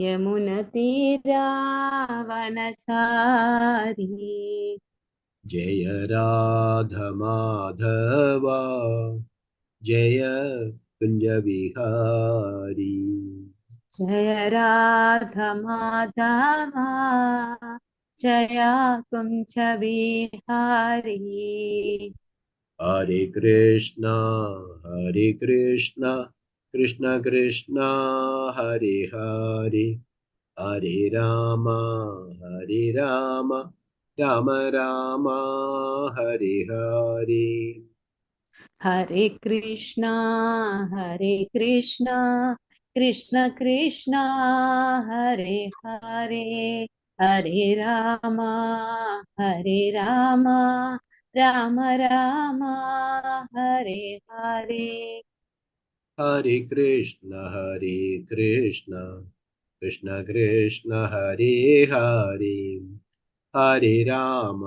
यमुनतीरावनचारी जय राधा माधवा जय कुंज विहारी जय राधा माधवा जय कुंज विहारी हरे कृष्णा कृष्ण कृष्ण हरे हरे हरे राम राम राम हरे हरे हरे कृष्णा कृष्ण कृष्ण हरे हरे हरे राम राम राम हरे हरे हरे कृष्ण कृष्ण कृष्ण हरे हरे हरे राम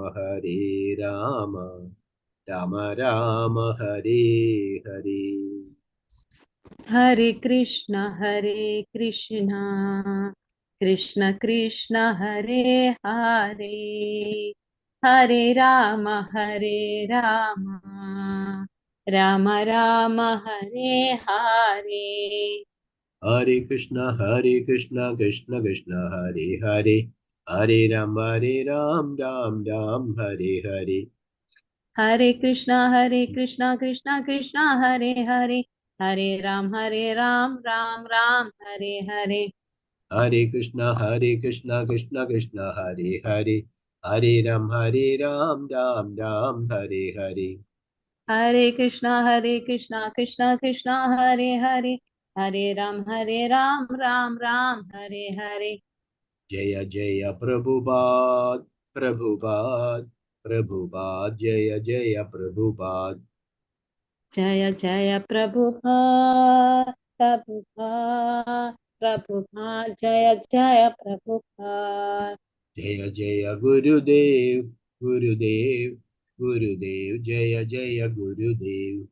राम राम हरे हरे हरे कृष्ण कृष्ण कृष्ण हरे हरे हरे राम राम राम हरे हरे हरे कृष्ण कृष्ण कृष्ण हरे हरे हरे राम राम राम हरे हरे हरे कृष्ण कृष्ण कृष्ण हरे हरे हरे राम राम राम हरे हरे हरे कृष्ण कृष्ण कृष्ण हरे हरे हरे राम राम राम हरे हरे हरे कृष्ण कृष्ण कृष्ण हरे हरे हरे राम राम राम हरे हरे जय जय प्रभुपाद प्रभुपाद प्रभुपाद जय जय प्रभुपाद जय जय प्रभुपाद प्रभुपाद प्रभुपाद जय जय प्रभुपाद जय जय गुरुदेव गुरुदेव गुरुदेव जय जय गुरुदेव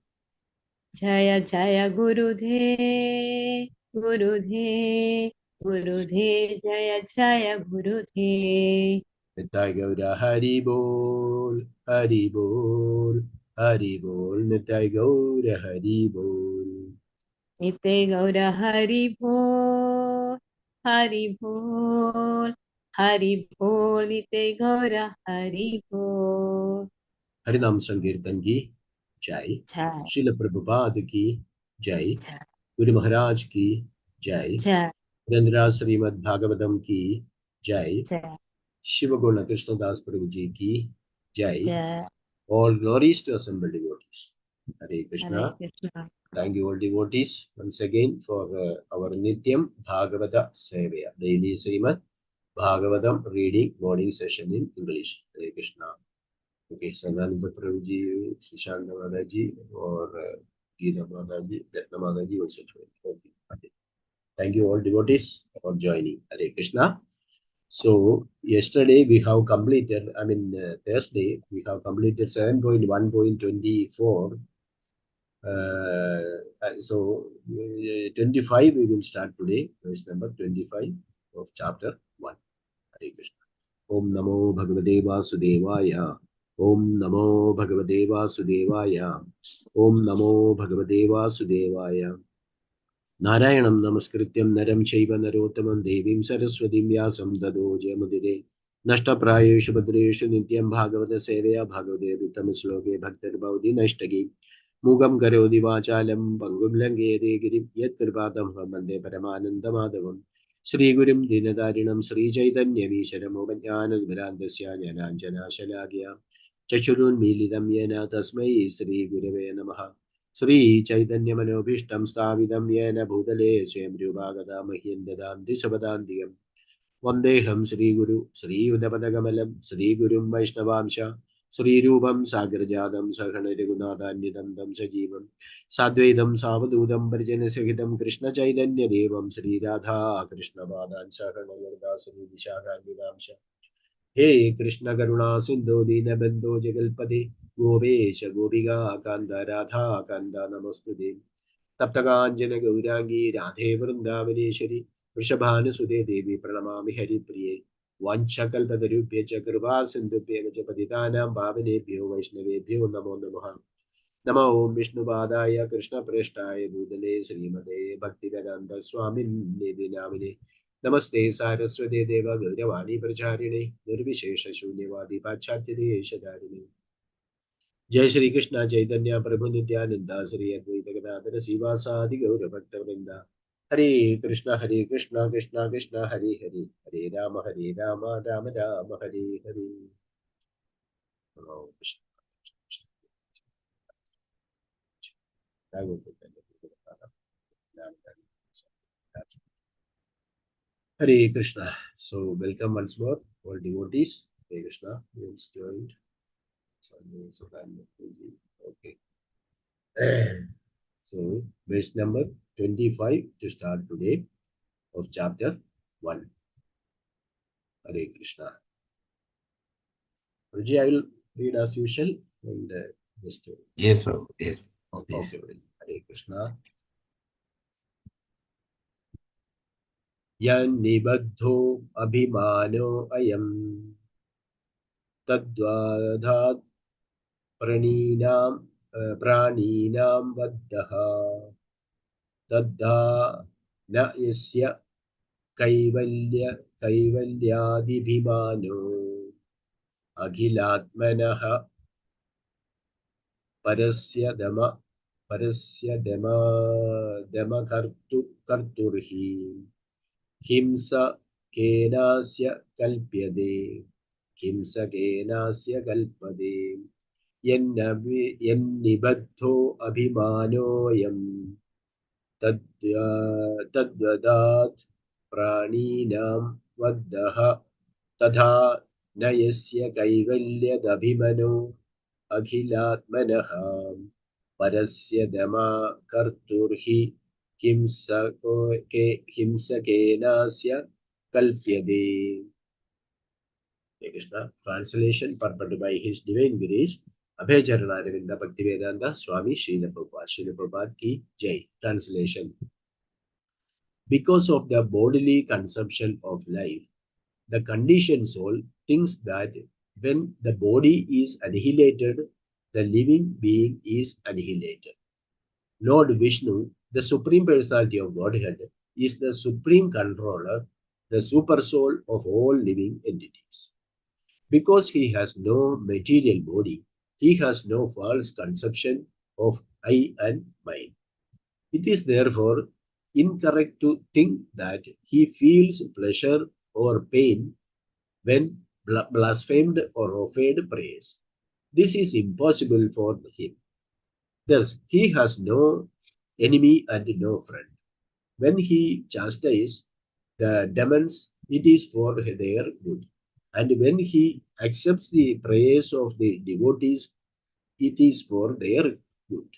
जय जय गुरुदेव गुरुदेव गुरुदेव जय जय गुरुदेव निताय गौर हरि बोल हरि बोल हरि बोल निताय गौर हरि बोल निते गौर हरि बोल हरि बोल हरि बोल निते गौर हरि बोल हरिनाम संकीर्तन की जय जय श्रील प्रभुपाद की जय जय गुरु महाराज की जय जय ग्रंथराज श्रीमद् भागवतम की जय जय शिव गुण कृष्णदास प्रभु जी की जय जय all glories to assembled devotees. Hare Krishna. Hare Krishna Thank you all devotees once again for our Nityam Bhagavata Sevaya daily Srimad Bhagavatam reading morning session in English. Hare Krishna. Okay, Sanananda Prabhuji, Shishanda Mataji, or Geeta Mataji, Ratna Mataji also joined. Okay. Thank you all devotees for joining. Hare Krishna. So yesterday we have completed, Thursday we have completed 7.1.24. So 25 we will start today, verse number 25 of chapter 1. Hare Krishna. Om Namo Bhagavate Vasudevaya. Om Namo Bhagavate Vasudevaya. Om Namo Bhagavate Vasudevaya. नारायणं नमस्कृत्यं नरं चैव नरोत्तमं देवीं सरस्वतीं व्यासं ततो जयमुदिरे नष्टप्रायेषु भद्रेषु नित्यं भागवत सेवया भागवते उत्तमश्लोके भक्तिर्भवति नष्टगे मूगं करोति वाचालं पङ्गुं लङ्घयते गिरिं यत्कृपातमहं वन्दे परमानन्दमाधवं श्रीगुरुं दीनतारिणं श्रीचैतन्यमीश्वरमोपज्ञानविभ्रान्तस्य ज्ञानाञ्जनाशलाकया चक्षुरुन्मीलितं येन तस्मै श्रीगुरवे नमः श्री चैतन्य मनोभीष्टं स्थापितं येन भूतले स्वयंरूपागता मह्यं ददान्ति सुपदान्तिकं वन्देऽहं श्रीगुरु श्रीयुतपदकमलं श्रीगुरुं वैष्णवांश श्रीरूपं साग्रजातं सगणरघुनाथान्वितं तं सजीवं साद्वैतं सावधूतं परिजनसहितं कृष्णचैतन्यदेवं श्रीराधा कृष्णपादान् सगणललितासुरी विशाखान्वितांश हे कृष्ण करुणा सिंधु दीनबंधो जगल्पते गोपेश गोपिका कांद राधा कांद नमस्तुते तप्त कांचन गौरांगी राधे वृंदावनेश्वरी वृषभानुसुते देवी प्रणमामि हरिप्रिये वाञ्छकल्पतरुभ्यश्च कृपासिन्धुभ्यः च पतितानां पावनेभ्यो वैष्णवेभ्यो नमो नमः। नमो ओं विष्णुपादाय कृष्णप्रेष्ठाय भूतले श्रीमते भक्तिवेदान्त स्वामिन्निधि नामिने नमस्ते सारस्वते देवगौरवाणी प्रचारिणे निर्विशेष शून्यवादी पाश्चात्य देशधारिणे। जय श्री कृष्ण चैतन्य प्रभु नित्यानंद श्री अद्वैत गदाधर श्रीवासादि गौर भक्त वृंदा। हरे कृष्ण कृष्ण कृष्ण हरे हरे, हरे Ram Ram Ram Hare Hare. Hare Krishna. So welcome once more, all devotees. Hare Krishna. We have joined. Okay. So verse number 25 to start today of chapter 1. Hare Krishna. Ruji, I will read as usual and just. Yes, Prabhu. Yes. Okay. Hare Krishna. Yannibadho abhimano ayam tadvadhat प्राणीनां बद्धः तद्धा न यस्य कैवल्यादिभिमानो अखिलात्मनः परस्य दमकर्तुर्हि हिंसकेनास्य कल्प्यते यन्निबद्धो अभिमानोऽयं तद्वदात् प्राणिनां वद्धः तथा न यस्य कैवल्यदभिमनो अखिलात्मनः परस्य दमकर्तुर्हि हिंसकेनास्य कल्प्यते. Krishna. Translation purported by His Divine Grace Abhayacharana Aravinda Bhaktivedanta Swami Srila Prabhupada. Srila Prabhupada ki Jai. Translation. Because of the bodily consumption of life, the conditioned soul thinks that when the body is annihilated, the living being is annihilated. Lord Vishnu, the Supreme Personality of Godhead, is the supreme controller, the super soul of all living entities. Because he has no material body, he has no false conception of I and mine. It is therefore incorrect to think that he feels pleasure or pain when blasphemed or offered praise. This is impossible for him. Thus, he has no enemy and no friend. When he chastises the demons, it is for their good. And when he accepts the praise of the devotees, it is for their good.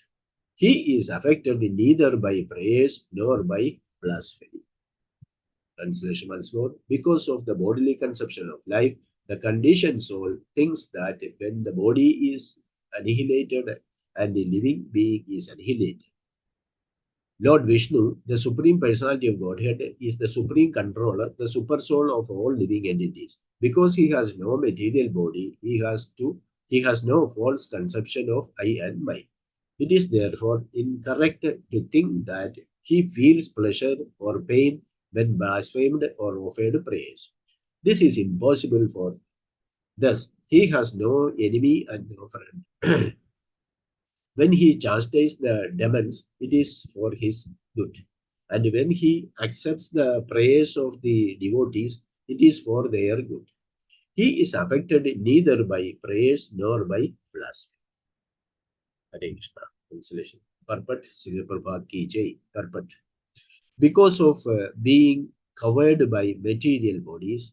He is affected neither by praise nor by blasphemy. Translation once more. Because of the bodily conception of life, the conditioned soul thinks that when the body is annihilated and the living being is annihilated, Lord Vishnu, the Supreme Personality of Godhead, is the supreme controller, the super soul of all living entities. Because he has no material body, he has no false conception of I and mine. It is therefore incorrect to think that he feels pleasure or pain when blasphemed or offered praise. This is impossible for him. Thus, he has no enemy and no friend. When he chastises the demons, it is for his good. And when he accepts the praise of the devotees, it is for their good. He is affected neither by praise nor by blasphemy. Hare Krishna. Translation. Purport. Srila Prabhupada ki Jai. Purport. Because of being covered by material bodies,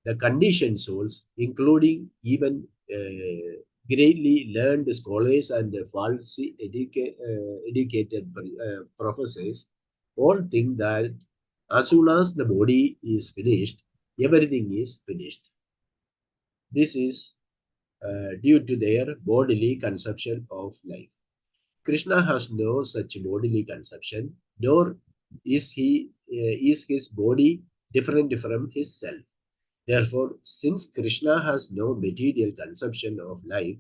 the conditioned souls, including even greatly learned scholars and falsely educated professors, all think that as soon as the body is finished, everything is finished. This is due to their bodily conception of life. Krishna has no such bodily conception, nor is his body different from his self. Therefore, since Krishna has no material conception of life,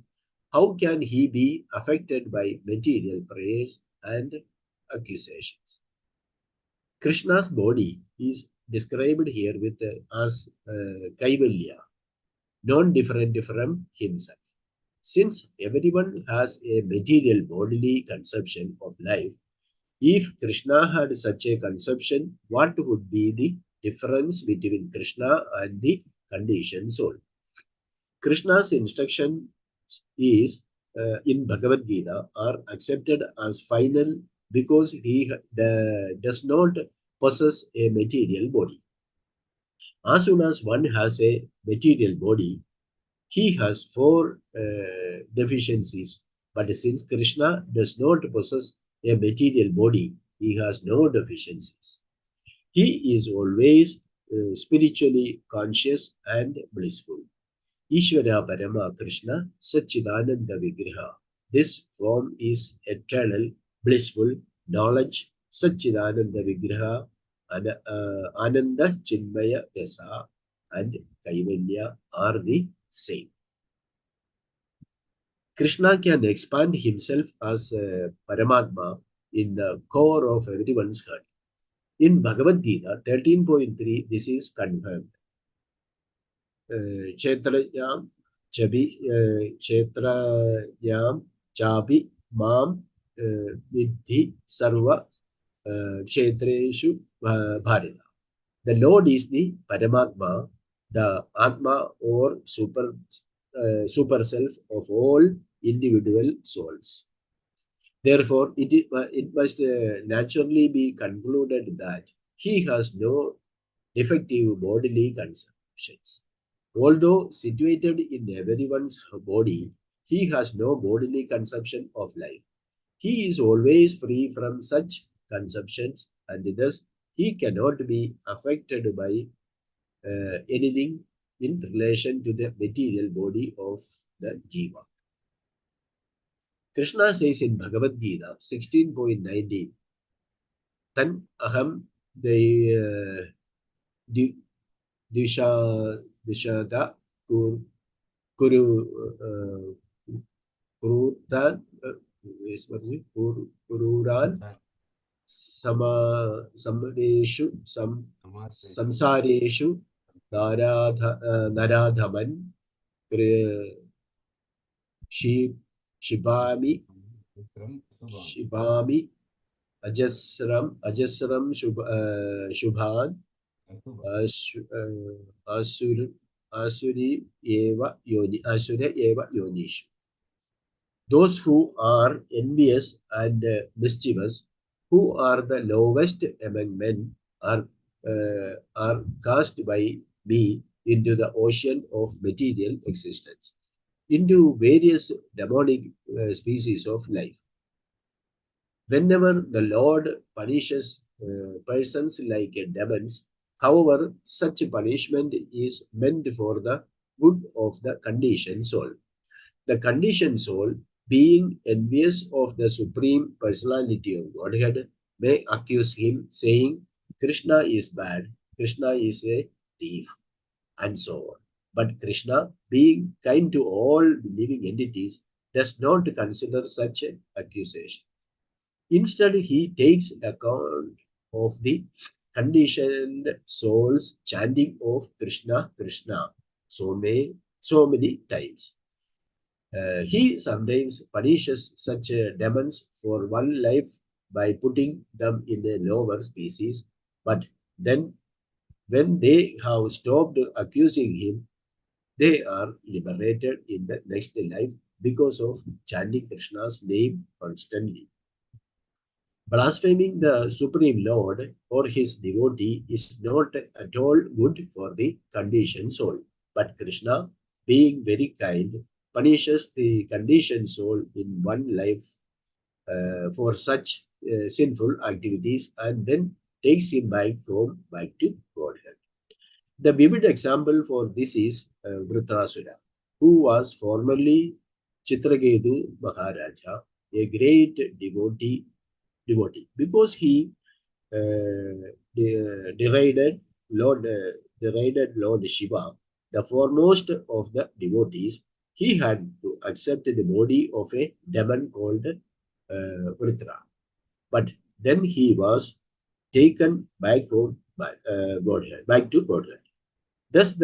how can he be affected by material prayers and accusations? Krishna's body is described here with as Kaivalya, non-different from himself. Since everyone has a material bodily conception of life, if Krishna had such a conception, what would be the difference between Krishna and the conditioned soul? Krishna's instruction is in Bhagavad Gita are accepted as final because he does not possess a material body. As soon as one has a material body, he has four deficiencies. But since Krishna does not possess a material body, he has no deficiencies. He is always spiritually conscious and blissful. Ishvara Parama Krishna Satchidananda Vigraha. This form is eternal, blissful, knowledge, Satchidananda Vigraha, Ananda Chinmaya Rasa, and Kaivalya are the same. Krishna can expand himself as Paramatma in the core of everyone's heart. In Bhagavad Gita 13.3, this is confirmed. Kshetrayam chapi mam vidhi sarva kshetreshu bharata. The Lord is the Paramatma, the Atma or super self of all individual souls. Therefore, it must naturally be concluded that he has no defective bodily conceptions. Although situated in everyone's body, he has no bodily conception of life. He is always free from such conceptions, and thus he cannot be affected by anything in relation to the material body of the Jiva. Krishna says in Bhagavad Gita 16.19, Tan aham dishada kurutan kururan samadeshu samsareshu naradhaman Shibami Ajasram Shubhan Asuri Eva Yonishu. Those who are envious and mischievous, who are the lowest among men, are cast by me into the ocean of material existence, into various demonic species of life. Whenever the Lord punishes persons like demons, however, such punishment is meant for the good of the conditioned soul. The conditioned soul, being envious of the Supreme Personality of Godhead, may accuse him, saying, Krishna is bad, Krishna is a thief, and so on. But Krishna, being kind to all living entities, does not consider such an accusation. Instead, he takes account of the conditioned soul's chanting of Krishna, Krishna so many times. He sometimes punishes such demons for one life by putting them in a lower species, but then when they have stopped accusing him, they are liberated in the next life because of chanting Krishna's name constantly. Blaspheming the Supreme Lord or his devotee is not at all good for the conditioned soul. But Krishna, being very kind, punishes the conditioned soul in one life for such sinful activities and then takes him back home, back to Godhead. The vivid example for this is Vritrasura, who was formerly Chitraketu Maharaja, a great devotee, because he derided Lord Shiva, the foremost of the devotees, he had to accept the body of a demon called Vritra. But then he was taken back home by Godhead, back to Godhead. Thus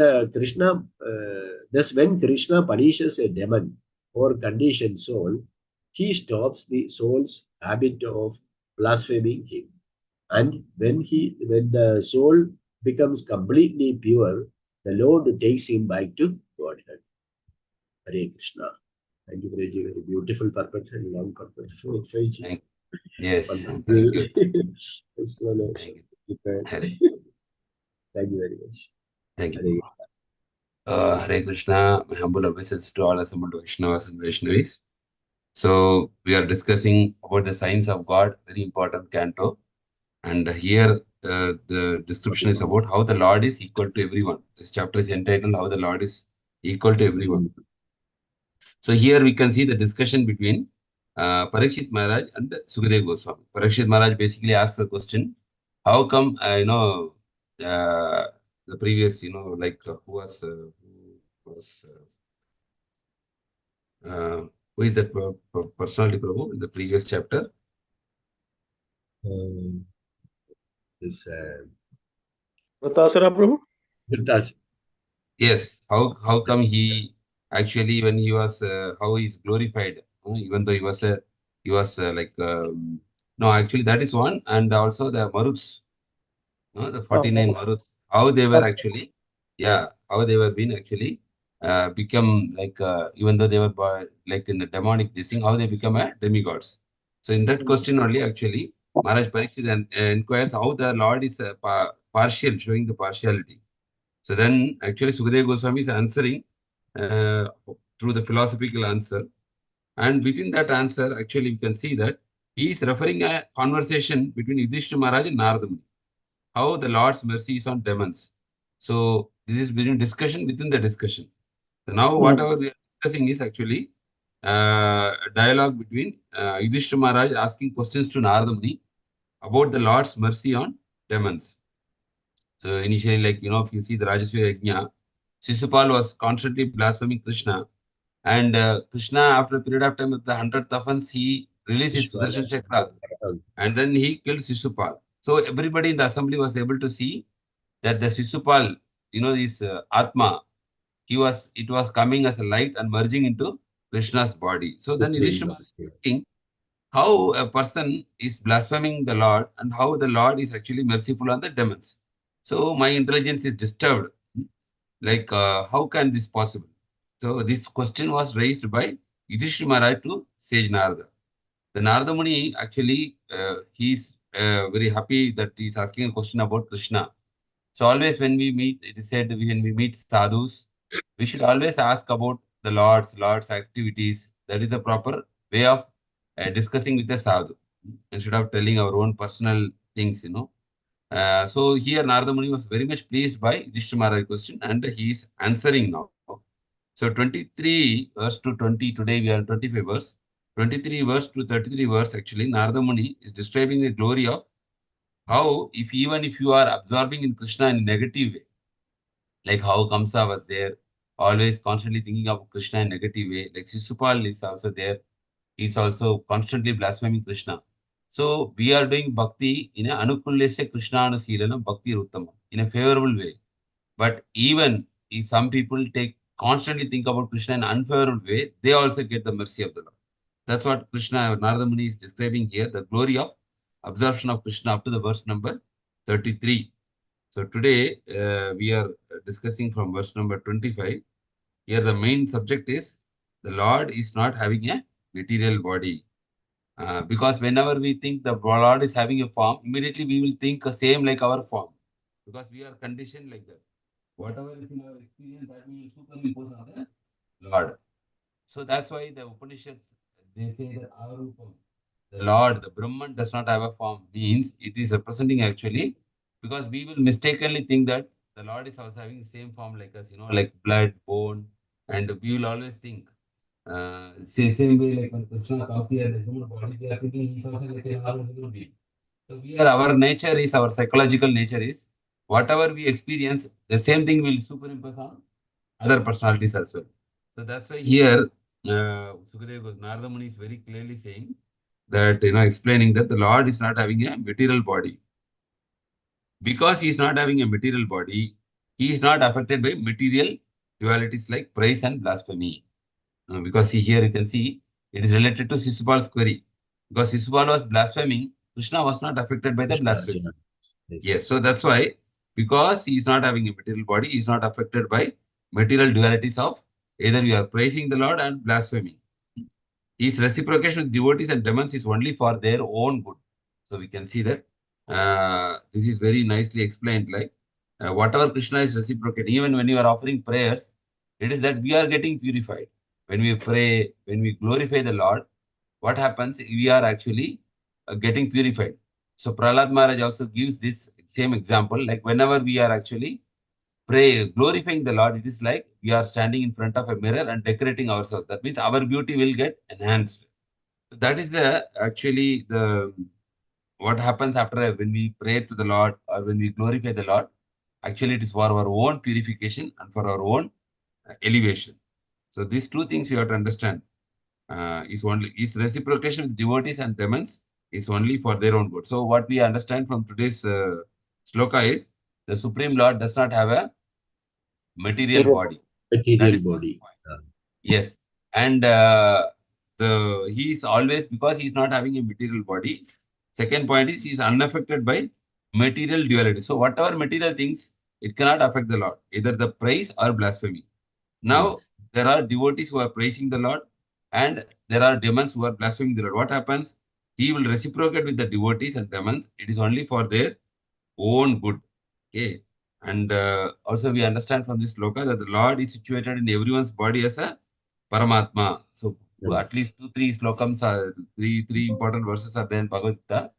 when Krishna punishes a demon or conditioned soul, he stops the soul's habit of blaspheming him. And when the soul becomes completely pure, the Lord takes him back to Godhead. Hare Krishna. Thank you, Prabhuji. Very beautiful purpose and long purpose. So exciting. Yes, very Wonderful good. explanation. Hare, Thank you very much. thank you, Hare. Prabhu. Hare Krishna, my humble obeisance to all assembled Vaishnavas and Vaishnavis. So, we are discussing about the signs of God, very important canto. And here, the description is about how the Lord is equal to everyone. This chapter is entitled How the Lord is Equal to Everyone. So, here we can see the discussion between Parikshit Maharaj and Sukadeva Goswami. Parikshit Maharaj basically asks the question, how come, the previous, who is that personality, Prabhu, in the previous chapter? This Pratasara Prabhu? Dhritarashtra. Yes, how come he actually when he was how he's glorified, even though he was no, actually that is one, and also the Maruts, the 49 Maruts, how they were actually, yeah, how they were being actually become like even though they were like in the demonic this thing, how they become a demigods. So in that question only actually Maharaj Parikshit inquires how the Lord is partial, showing the partiality. So then actually Sukadeva Goswami is answering through the philosophical answer. And within that answer, actually we can see that he is referring a conversation between Yudhishthira Maharaj and Narada Muni, how the Lord's mercy is on demons. So this is between discussion within the discussion. So now whatever we are discussing is actually a dialogue between Yudhishthira Maharaj asking questions to Narada Muni about the Lord's mercy on demons. So initially, like, if you see the Rajasya Yajna, Sisupal was constantly blaspheming Krishna. And Krishna, after a period of time, at the 100th offense, he released his Sudarshan Chakra. And then he killed Sisupal. So everybody in the assembly was able to see that the Sisupal, this Atma, it was coming as a light and merging into Krishna's body. So then Yudhishthira is thinking how a person is blaspheming the Lord and how the Lord is actually merciful on the demons. So my intelligence is disturbed. Like, how can this possible? So this question was raised by Yudhishthira Maharaj to sage Narada. The Narada Muni actually, he's very happy that he's asking a question about Krishna. So always when we meet, it is said when we meet sadhus, we should always ask about the Lord's activities. That is a proper way of discussing with a sadhu instead of telling our own personal things. So here Narada Muni was very much pleased by Yudhishthira Maharaj's question and he is answering now. So 23 verse to 20, today we are 25 verse. 23 verse to 33 verse actually Narada Muni is describing the glory of how even if you are absorbing in Krishna in a negative way, like how Kamsa was there, always constantly thinking of Krishna in a negative way, like Sisupal is also there, he's also constantly blaspheming Krishna. So we are doing bhakti in a anukullesya Krishna anusilana bhakti ruttama, in a favorable way. But even if some people constantly think about Krishna in an unfavorable way, they also get the mercy of the Lord. That's what Krishna, Narada Muni is describing here, the glory of absorption of Krishna up to the verse number 33. So today we are discussing from verse number 25. Here the main subject is the Lord is not having a material body. Because whenever we think the Lord is having a form, immediately we will think the same like our form. Because we are conditioned like that. Whatever is in our experience, that we will superimpose on the Lord. So that's why the Upanishads, they say that our Rupam, the Lord, the Brahman does not have a form, means it is representing actually, because we will mistakenly think that the Lord is also having the same form like us, like blood, bone, and we will always think. Same way, like when Krishna comes here, the human body, we are thinking he's also like a normal human being. So our nature is, our psychological nature is, whatever we experience, the same thing will superimpose on other personalities as well. So that's why here, Narada Muni is very clearly saying that, explaining that the Lord is not having a material body. Because he is not having a material body, he is not affected by material dualities like praise and blasphemy. Because here you can see it is related to Sisupal's query. Because Sisupal was blaspheming, Krishna was not affected by the Krishna, blasphemy. yeah. Yes. Yes, so that's why, because he is not having a material body, he is not affected by material dualities of either you are praising the Lord and blaspheming. His reciprocation with devotees and demons is only for their own good. So we can see that this is very nicely explained. Like whatever Krishna is reciprocating, even when you are offering prayers, it is that we are getting purified. When we pray, when we glorify the Lord, what happens? We are actually getting purified. So Prahlad Maharaj also gives this same example. Like whenever we are actually glorifying the Lord, it is like we are standing in front of a mirror and decorating ourselves. That means our beauty will get enhanced. That is actually the what happens after when we pray to the Lord or when we glorify the Lord. Actually, it is for our own purification and for our own elevation. So these two things you have to understand. Is reciprocation with devotees and demons is only for their own good. So what we understand from today's sloka is the Supreme Lord does not have a material body. That Material is first body. point. Yes, and he is always, because he is not having a material body. Second point is he is unaffected by material duality. So whatever material things, it cannot affect the Lord, either the praise or blasphemy. Now Yes. there are devotees who are praising the Lord, and there are demons who are blaspheming the Lord. What happens? He will reciprocate with the devotees and demons. It is only for their own good. Okay. And also we understand from this sloka that the Lord is situated in everyone's body as a Paramatma. So Yeah. at least three important verses are there in Bhagavad Gita.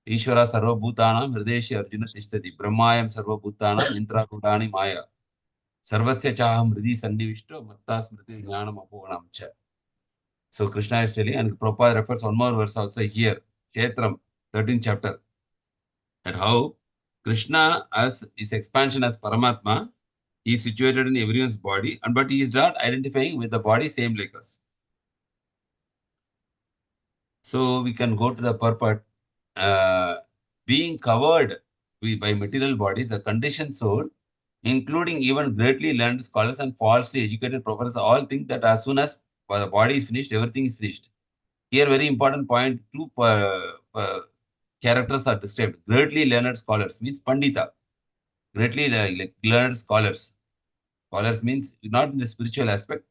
Ishvara sarva bhutanam hrideshi arjuna tishtati. Brahmayam sarva bhutanam yantra rudani maya. Sarvasya chaham hridi sannivishto matta smriti jnanam apoganam cha. So Krishna is telling, and Prabhupada refers one more verse also here. Kshetram, 13th chapter. That how Krishna as his expansion as Paramatma, he is situated in everyone's body, and but he is not identifying with the body same like us. So we can go to the purport. Being covered by material bodies, the conditioned soul, including even greatly learned scholars and falsely educated professors, all think that as soon as the body is finished, everything is finished. Here, very important point, two characters are described. Greatly learned scholars means Pandita. Greatly like learned scholars. Scholars means not in the spiritual aspect,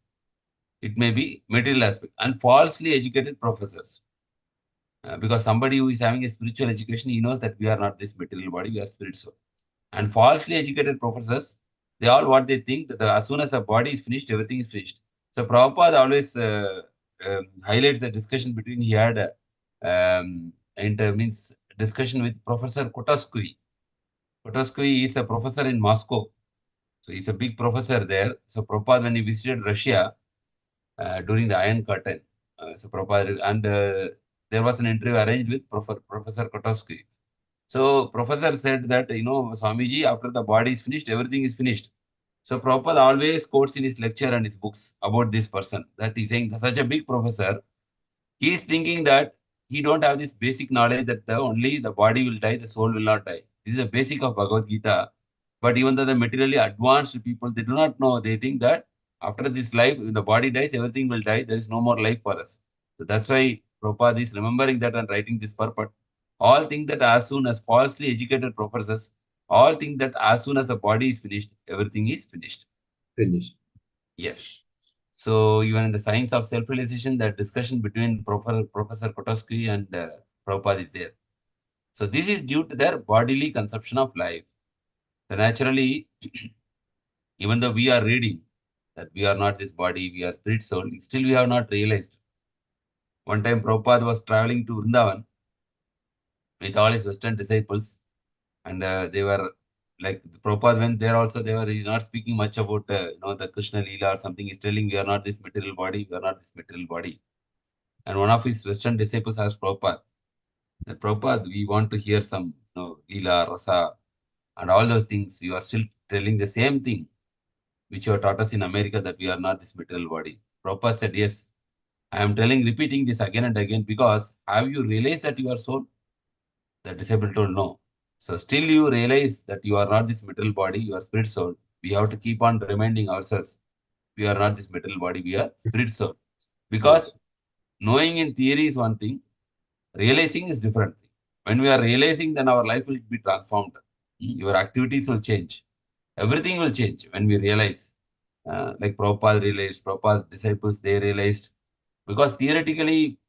it may be material aspect. And falsely educated professors. Because somebody who is having a spiritual education, he knows that we are not this material body, we are spirit soul. And falsely educated professors, they all what they think that as soon as the body is finished, everything is finished. So Prabhupada always highlights the discussion between he had means discussion with Professor KřejSBI. KřejSBI is a professor in Moscow. So he's a big professor there. So Prabhupada, when he visited Russia during the Iron Curtain, so Prabhupada, and there was an interview arranged with Professor KřejSBI. So professor said that, Swamiji, after the body is finished, everything is finished. So Prabhupada always quotes in his lecture and his books about this person, that he's saying such a big professor, he is thinking that he don't have this basic knowledge that only the body will die, the soul will not die. This is a basic of Bhagavad Gita. But even though the materially advanced people, they do not know. They think that after this life, when the body dies, everything will die. There is no more life for us. So that's why Prabhupada is remembering that and writing this purport. All think that as soon as falsely educated professors, all think that as soon as the body is finished, everything is finished. Finished. Yes. So even in the science of self-realization, the discussion between Professor KřejSBI and Prabhupada is there. So this is due to their bodily conception of life. So naturally, even though we are reading that we are not this body, we are spirit soul, still we have not realized. One time Prabhupada was traveling to Vrindavan with all his Western disciples, and they were like Prabhupada went there also. He's not speaking much about the Krishna Leela or something. He's telling we are not this material body, we are not this material body. And one of his Western disciples asked Prabhupada, Prabhupada, we want to hear some, Leela, Rasa, and all those things. You are still telling the same thing which you have taught us in America, that we are not this material body. Prabhupada said, yes, I am repeating this again and again, because have you realized that you are soul? The disciple told no. So still you realize that you are not this material body, you are spirit soul. We have to keep on reminding ourselves, we are not this material body, we are spirit soul. Because knowing in theory is one thing, realizing is different thing. When we are realizing, then our life will be transformed. Your activities will change. Everything will change when we realize. Like Prabhupada realized, Prabhupada's disciples, they realized. Because theoretically,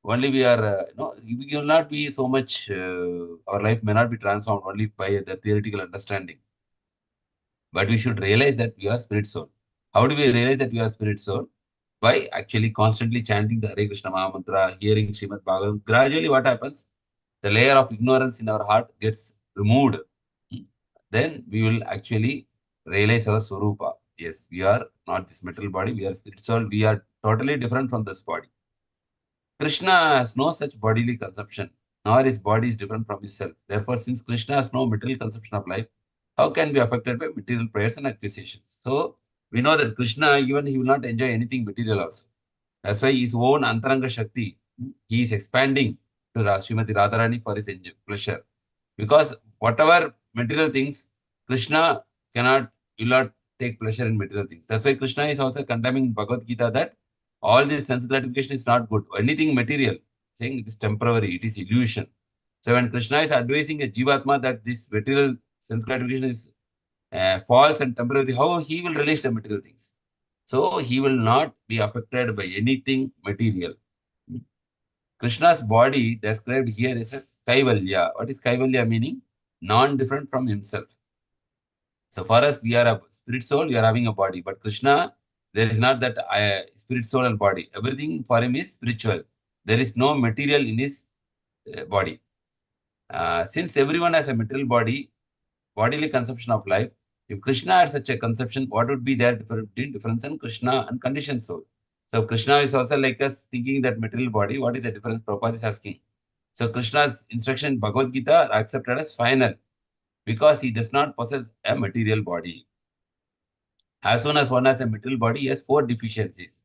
only we are, we will not be so much, our life may not be transformed only by the theoretical understanding. But we should realize that we are spirit soul. How do we realize that we are spirit soul? By actually constantly chanting the Hare Krishna Maha Mantra, hearing Srimad Bhagavatam. Gradually, what happens? The layer of ignorance in our heart gets removed. Then we will actually realize our Swarupa. Yes, we are not this material body, we are spirit soul, we are totally different from this body. Krishna has no such bodily conception, nor his body is different from himself. Therefore, since Krishna has no material conception of life, how can be affected by material prayers and acquisitions? So, we know that Krishna, even he will not enjoy anything material also. That's why his own Antaranga Shakti, he is expanding to Srimati Radharani for his pleasure. Because whatever material things, Krishna will not take pleasure in material things. That's why Krishna is also condemning in Bhagavad Gita that all this sense gratification is not good. Anything material, saying it is temporary, it is illusion. So when Krishna is advising a Jivatma that this material sense gratification is false and temporary, how he will release the material things? So he will not be affected by anything material. Krishna's body described here is as Kaivalya. What is Kaivalya meaning? Non-different from himself. So for us, we are a spirit soul, we are having a body. But Krishna, there is not that spirit, soul and body. Everything for him is spiritual. There is no material in his body. Since everyone has a material body, bodily conception of life, if Krishna had such a conception, what would be their difference in Krishna and conditioned soul? So Krishna is also like us, thinking that material body, what is the difference? Prabhupada is asking. So Krishna's instruction in Bhagavad Gita are accepted as final, because he does not possess a material body. As soon as one has a material body, he has 4 deficiencies.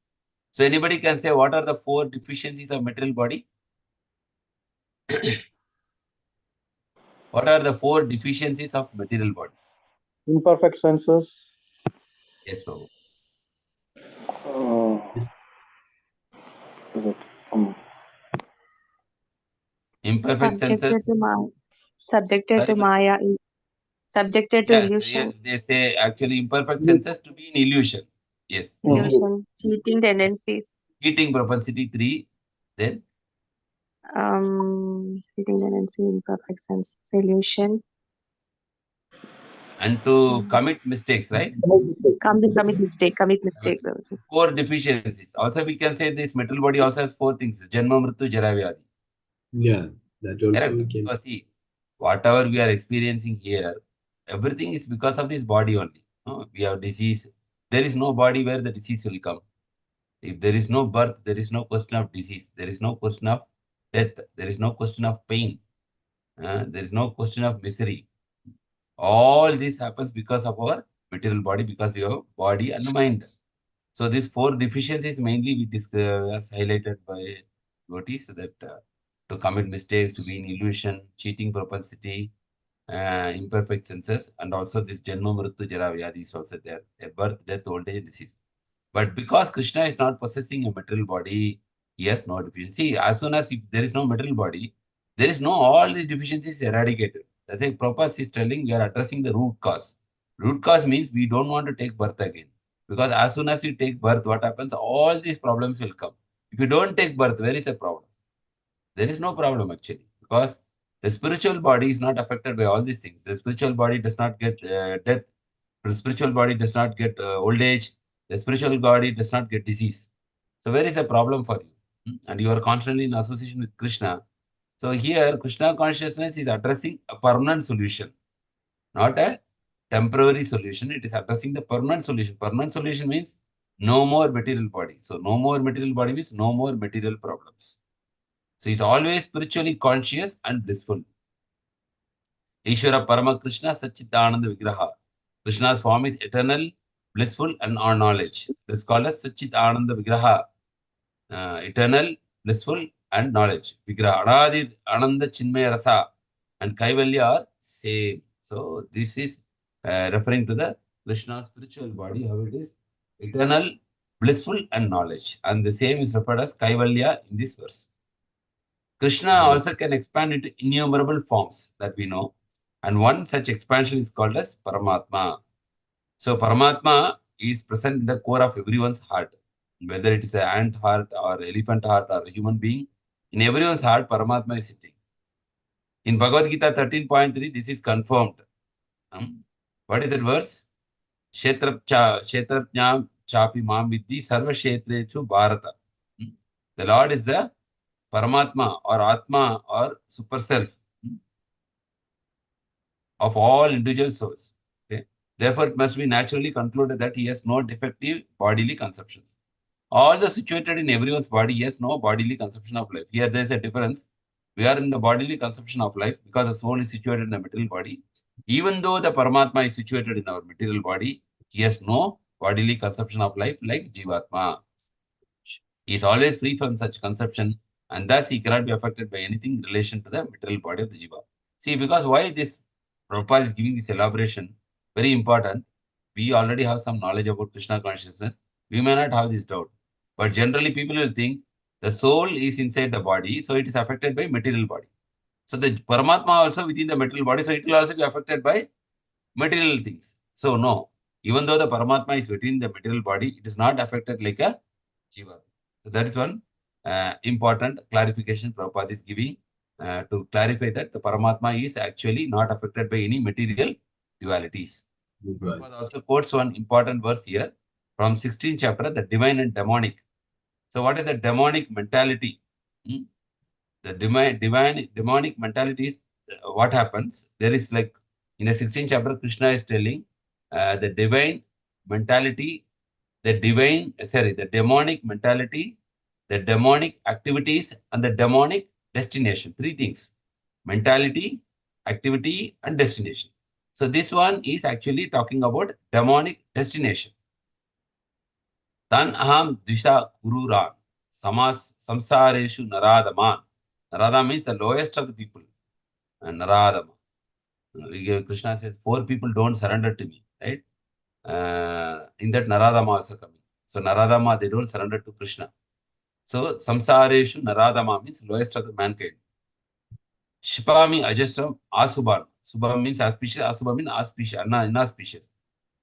So anybody can say, what are the 4 deficiencies of material body? What are the 4 deficiencies of material body? Imperfect senses. Yes, Prabhu. Imperfect senses. Subjected to Maya, subjected to Yes, illusion. they say actually imperfect senses to be in illusion. Yes. Illusion, cheating tendencies. Cheating propensity 3. Then Cheating tendency, imperfect sense, illusion. and to commit mistakes, right? Commit mistake. 4 deficiencies. Also, we can say this material body also has 4 things: Janma, Mrityu, Jara, Vyadhi. Yeah, that also Correct? we can. Because see, whatever we are experiencing here, everything is because of this body only. We have disease. There is no body where the disease will come. If there is no birth, there is no question of disease. There is no question of death. There is no question of pain. There is no question of misery. All this happens because of our material body, because we have body and mind. So these 4 deficiencies mainly we as highlighted by devotees, that to commit mistakes, to be in illusion, cheating propensity, imperfect senses, and also this Janma, Mrityu, Jara, Vyadhi is also there. Birth, death, old age, disease. But because Krishna is not possessing a material body, he has no deficiency. As soon as if there is no material body, there is no all these deficiencies eradicated. That's why Prabhupada is telling we are addressing the root cause. Root cause means we don't want to take birth again. Because as soon as you take birth, what happens? All these problems will come. If you don't take birth, where is the problem? There is no problem actually. Because the spiritual body is not affected by all these things. The spiritual body does not get death. The spiritual body does not get old age. The spiritual body does not get disease. So where is the problem for you? And you are constantly in association with Krishna. So here, Krishna consciousness is addressing a permanent solution, not a temporary solution. It is addressing the permanent solution. Permanent solution means no more material body. So no more material body means no more material problems. So he's always spiritually conscious and blissful. Ishvara Parama Krishna Satchitananda Vigraha. Krishna's form is eternal, blissful, and on knowledge. This is called as Satchitananda Vigraha. Eternal, blissful, and knowledge. Vigraha. Anadi, Ananda Chinmaya Rasa and Kaivalya are same. So this is referring to the Krishna's spiritual body, how it is eternal, blissful, and knowledge. And the same is referred as Kaivalya in this verse. Krishna also can expand into innumerable forms that we know. And one such expansion is called as Paramatma. So Paramatma is present in the core of everyone's heart. Whether it is an ant heart or elephant heart or a human being, in everyone's heart, Paramatma is sitting. In Bhagavad Gita 13.3, this is confirmed. What is that verse? Kshetrapnyam chapi mam vidhi sarva kshetrechu bharata. The Lord is the Paramatma or Atma or Super Self of all individual souls. Okay? Therefore, it must be naturally concluded that he has no defective bodily conceptions. Although situated in everyone's body, he has no bodily conception of life. Here there is a difference. We are in the bodily conception of life because the soul is situated in the material body. Even though the Paramatma is situated in our material body, he has no bodily conception of life like Jivatma. He is always free from such conception, and thus he cannot be affected by anything in relation to the material body of the Jiva. See, because why this Prabhupada is giving this elaboration, very important. We already have some knowledge about Krishna consciousness. We may not have this doubt. But generally people will think the soul is inside the body, so it is affected by material body. So the Paramatma also within the material body, so it will also be affected by material things. So no, even though the Paramatma is within the material body, it is not affected like a Jiva. So that is one important clarification Prabhupada is giving to clarify that the Paramatma is actually not affected by any material dualities. Prabhupada also quotes one important verse here from 16th chapter, the divine and demonic. So what is the demonic mentality? The demonic mentality is what happens? There is like in the 16th chapter, Krishna is telling the divine mentality, the demonic mentality, the demonic activities, and the demonic destination. Three things: mentality, activity, and destination. So this one is actually talking about demonic destination. Tan aham disha kururan samsareshu naradaman. Narada means the lowest of the people. And Naradama. Krishna says, 4 people don't surrender to me, right? In that Naradama also coming. So Naradama, they don't surrender to Krishna. So samsareshu Naradama means lowest of the mankind. Shipami ajasram asubhan. Subha means auspicious, asubha means auspicious, inauspicious.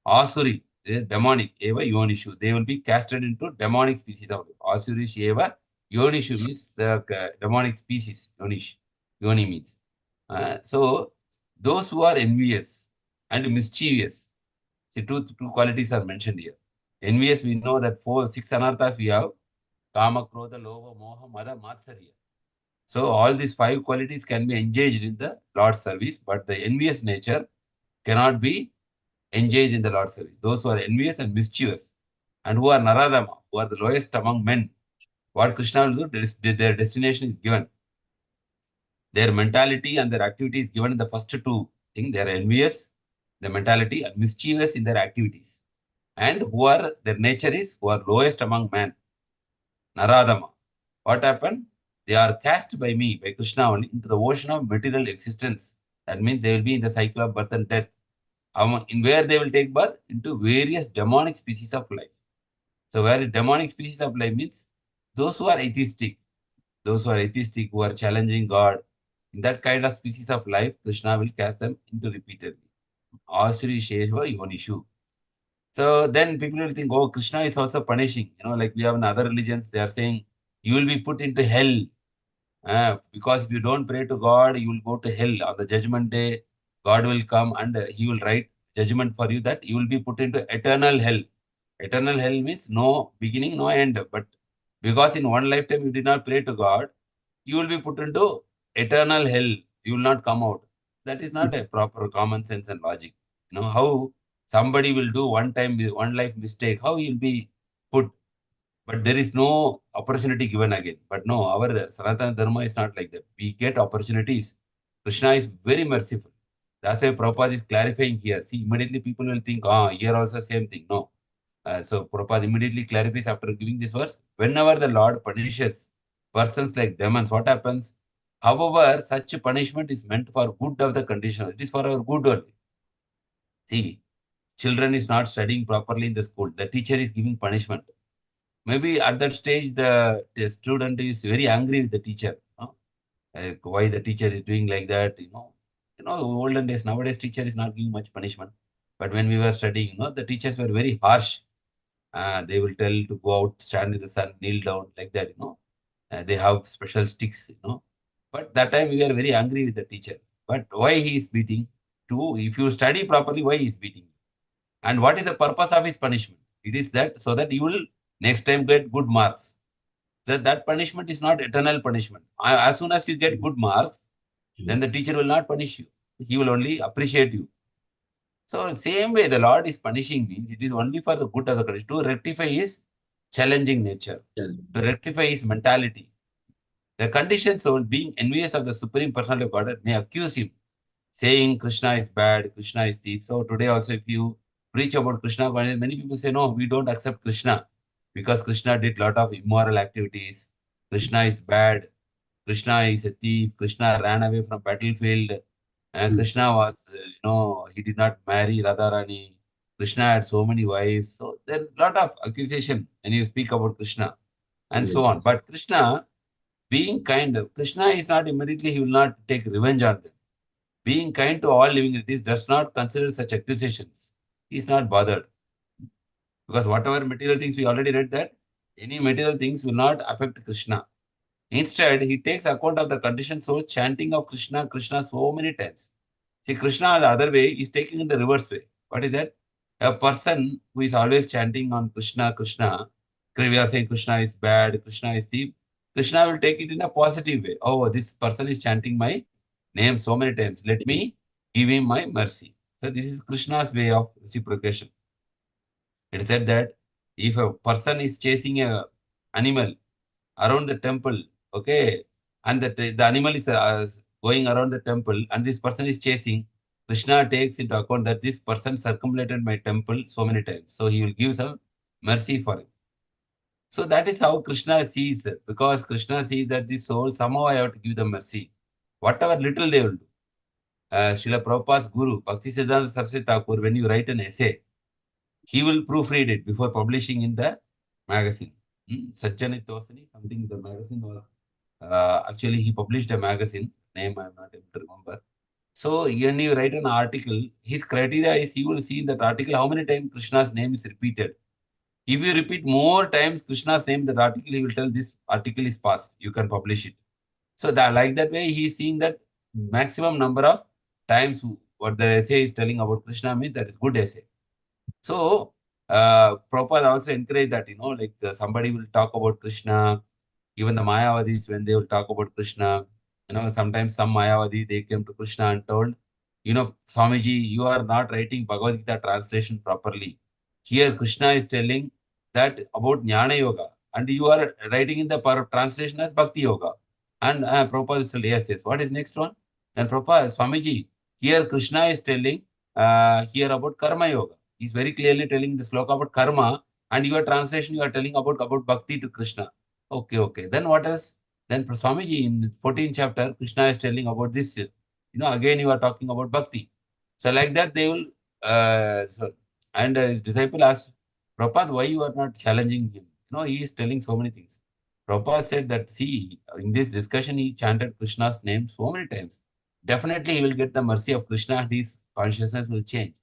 Asuri, demonic, eva yonishu. They will be casted into demonic species of Asurish eva yonishu means the demonic species. Yoni means. So those who are envious and mischievous, see two qualities are mentioned here. Envious, we know that 6 anarthas we have: kama, krodha, lobha, moha, mada, matsarya. So all these 5 qualities can be engaged in the Lord's service, but the envious nature cannot be engaged in the Lord's service. Those who are envious and mischievous and who are Naradama, who are the lowest among men, what Krishna will do, their destination is given. Their mentality and their activity is given in the first 2 things. They are envious, the mentality, and mischievous in their activities. And who are, their nature is, who are lowest among men, Naradama. What happened? They are cast by me, by Krishna only, into the ocean of material existence. That means they will be in the cycle of birth and death. In where they will take birth? Into various demonic species of life. So where demonic species of life means those who are atheistic, who are challenging God, in that kind of species of life, Krishna will cast them into repeatedly. Asuri Sheshva Yonishu. So then people will think, oh, Krishna is also punishing. Like we have in other religions, they are saying, you will be put into hell. Because if you don't pray to God, you will go to hell. On the judgment day, God will come and he will write judgment for you that you will be put into eternal hell. Eternal hell means no beginning, no end. But because in one lifetime you did not pray to God, you will be put into eternal hell. You will not come out. That is not a proper common sense and logic. How somebody will do one life mistake, how he will be put. but there is no opportunity given again. But no, our Sanatana Dharma is not like that. We get opportunities. Krishna is very merciful. That's why Prabhupada is clarifying here. See, immediately people will think, here also same thing. No. So Prabhupada immediately clarifies after giving this verse. Whenever the Lord punishes persons like demons, what happens? However, such punishment is meant for good of the condition. It is for our good only. See, children is not studying properly in the school. The teacher is giving punishment. Maybe at that stage, the student is very angry with the teacher. Like why the teacher is doing like that, olden days, nowadays teacher is not giving much punishment. But when we were studying, the teachers were very harsh. They will tell to go out, stand in the sun, kneel down, like that, they have special sticks. But that time we were very angry with the teacher. But why he is beating? If you study properly, why he is beating you? And what is the purpose of his punishment? It is that so that you will next time get good marks. That punishment is not eternal punishment. As soon as you get good marks, then the teacher will not punish you. He will only appreciate you. So same way the Lord is punishing means it is only for the good of the condition, to rectify his challenging nature, to rectify his mentality. The conditioned soul, being envious of the Supreme Personality of Godhead, may accuse him, saying Krishna is bad, Krishna is thief. So today also if you preach about Krishna, many people say, no, we don't accept Krishna because Krishna did a lot of immoral activities. Krishna is bad. Krishna is a thief. Krishna ran away from battlefield. Krishna was, he did not marry Radharani. Krishna had so many wives. So there's a lot of accusation when you speak about Krishna and so on. But Krishna, being kind, Krishna is not immediately, he will not take revenge on them. Being kind to all living entities does not consider such accusations. He is not bothered. Because whatever material things, we already read that any material things will not affect Krishna. Instead, he takes account of the conditioned soul chanting of Krishna, Krishna so many times. See, Krishna the other way is taking in the reverse way. What is that? A person who is always chanting on Krishna, Krishna, we are saying Krishna is bad, Krishna is thief. Krishna will take it in a positive way. Oh, this person is chanting my name so many times. Let me give him my mercy. So this is Krishna's way of reciprocation. It said that if a person is chasing a animal around the temple, okay, and the animal is going around the temple and this person is chasing, Krishna takes into account that this person circumambulated my temple so many times. So he will give some mercy for him. So that is how Krishna sees it, because Krishna sees that the soul, somehow I have to give them mercy. Whatever little they will do. Srila Prabhupada's guru, Bhaktisiddhanta Saraswati Thakur, when you write an essay, he will proofread it before publishing in the magazine. Sajjanitosani, something the magazine was. Actually, he published a magazine, name I am not able to remember. So when you write an article, his criteria is he will see in that article how many times Krishna's name is repeated. If you repeat more times Krishna's name in that article, he will tell this article is passed. You can publish it. So that like that way, he is seeing that maximum number of times what the essay is telling about Krishna means that is good essay. So Prabhupada also encouraged that, like somebody will talk about Krishna, even the Mayavadis, when they will talk about Krishna, sometimes some Mayavadi, they came to Krishna and told, Swamiji, you are not writing Bhagavad Gita translation properly. Here Krishna is telling that about Jnana Yoga, and you are writing in the translation as Bhakti Yoga. And Prabhupada said, yes, what is next one? Then Prabhupada, Swamiji, here Krishna is telling here about Karma Yoga. He's very clearly telling the sloka about karma, and your translation, you are telling about Bhakti to Krishna. Okay. Then what else? Then Swamiji, in 14th chapter, Krishna is telling about this. Again you are talking about Bhakti. So like that they will, and his disciple asked, Prabhupada, why you are not challenging him? He is telling so many things. Prabhupada said that, see, in this discussion, he chanted Krishna's name so many times. Definitely he will get the mercy of Krishna and his consciousness will change.